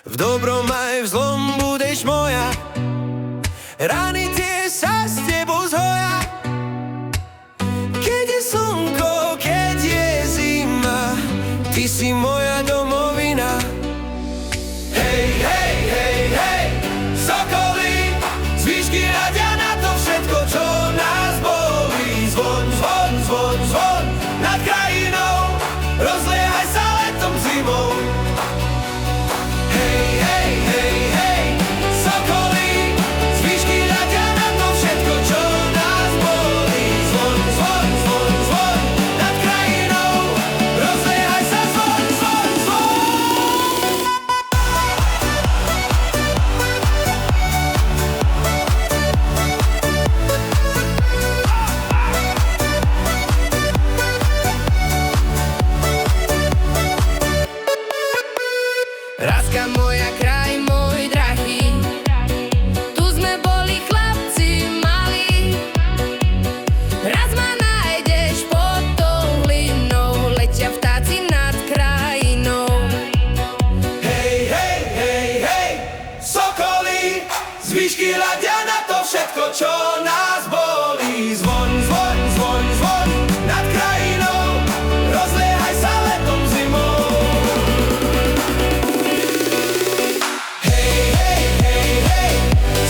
V dobrom aj v zlom budeš moja, rany tie sa s tebou zhoja. Keď je slnko, keď je zima, ty si moja domovina. Hej, hej, hej, hej, sokoly, z výšky hľadia na to všetko, čo nás bolí. Zvon, zvon, zvon, zvon nad krajinou, rozliehaj sa letom, zimou. Hej, hej, hej, hej, sokoly, z výšky hľadia na to všetko, čo nás bolí. Zvon, zvon, zvon, zvon nad krajinou, rozliehaj sa, zvon, zvon, zvon. Láska moja, kraj môj drahý, tu sme boli chlapci malí. Raz ma nájdeš pod tou hlinou, letia vtáci nad krajinou. Hej, hej, hej, hej, sokoly, z výšky hľadia na to všetko, čo nás bolí. Zvon, zvon, zvon, zvon nad krajinou, rozliehaj sa letom, zimou. Hej, hej, hej, hej,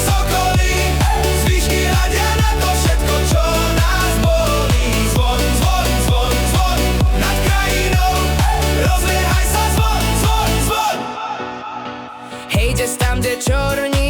sokoly, z výšky hľadia na to všetko, čo nás bolí. Zvon, zvon, zvon, zvon nad krajinou, rozliehaj sa, zvon, zvon, zvon. Hej, des tam, kde čorní